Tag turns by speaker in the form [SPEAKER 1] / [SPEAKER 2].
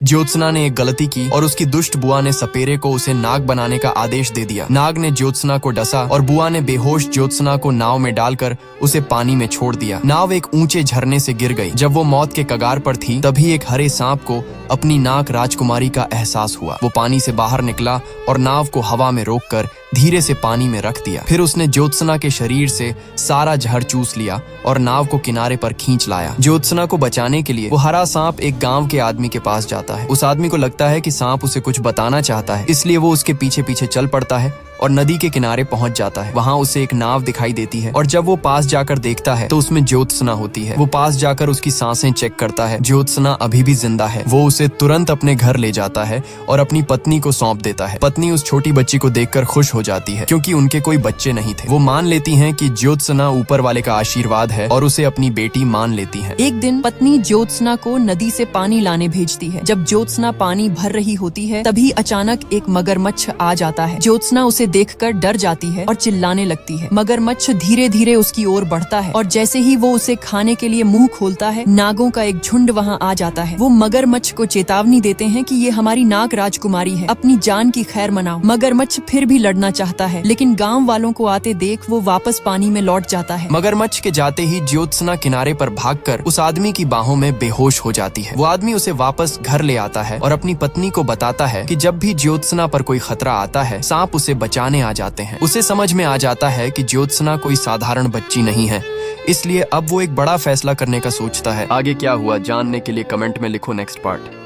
[SPEAKER 1] ज्योत्सना ने एक गलती की और उसकी दुष्ट बुआ ने सपेरे को उसे नाग बनाने का आदेश दे दिया। नाग ने ज्योत्सना को डसा और बुआ ने बेहोश ज्योत्सना को नाव में डालकर उसे पानी में छोड़ दिया। नाव एक ऊंचे झरने से गिर गई। जब वो मौत के कगार पर थी तभी एक हरे सांप को अपनी नाग राजकुमारी का एहसास हुआ। वो पानी से बाहर निकला और नाव को हवा में रोककर धीरे से पानी में रख दिया। फिर उसने ज्योत्सना के शरीर से सारा जहर चूस लिया और नाव को किनारे पर खींच लाया। ज्योत्सना को बचाने के लिए वो हरा सांप एक गांव के आदमी के पास जाता है। उस आदमी को लगता है कि सांप उसे कुछ बताना चाहता है, इसलिए वो उसके पीछे पीछे चल पड़ता है और नदी के किनारे पहुंच जाता है। वहाँ उसे एक नाव दिखाई देती है और जब वो पास जाकर देखता है तो उसमें ज्योत्सना होती है। वो पास जाकर उसकी सांसें चेक करता है। ज्योत्सना अभी भी जिंदा है। वो उसे तुरंत अपने घर ले जाता है और अपनी पत्नी को सौंप देता है। पत्नी उस छोटी बच्ची को देखकर खुश हो जाती है क्योंकि उनके कोई बच्चे नहीं थे। वो मान लेती हैं कि ज्योत्सना ऊपर वाले का आशीर्वाद है और उसे अपनी बेटी मान लेती हैं।
[SPEAKER 2] एक दिन पत्नी ज्योत्सना को नदी से पानी लाने भेजती है। जब ज्योत्सना पानी भर रही होती है तभी अचानक एक मगरमच्छ आ जाता है। ज्योत्सना उसे देखकर डर जाती है और चिल्लाने लगती है। मगरमच्छ धीरे धीरे उसकी ओर बढ़ता है और जैसे ही वो उसे खाने के लिए मुंह खोलता है नागों का एक झुंड वहाँ आ जाता है। वो मगरमच्छ को चेतावनी देते हैं कि ये हमारी नाग राजकुमारी है, अपनी जान की खैर मनाओ। मगरमच्छ फिर भी लड़ना चाहता है लेकिन गाँव वालों को आते देख वो वापस पानी में लौट जाता है।
[SPEAKER 1] मगरमच्छ के जाते ही ज्योत्सना किनारे पर भागकर उस आदमी की बाहों में बेहोश हो जाती है। वो आदमी उसे वापस घर ले आता है और अपनी पत्नी को बताता है कि जब भी ज्योत्सना पर कोई खतरा आता है सांप उसे बचाने आ जाते हैं। उसे समझ में आ जाता है कि ज्योत्सना कोई साधारण बच्ची नहीं है, इसलिए अब वो एक बड़ा फैसला करने का सोचता है। आगे क्या हुआ जानने के लिए कमेंट में लिखो नेक्स्ट पार्ट।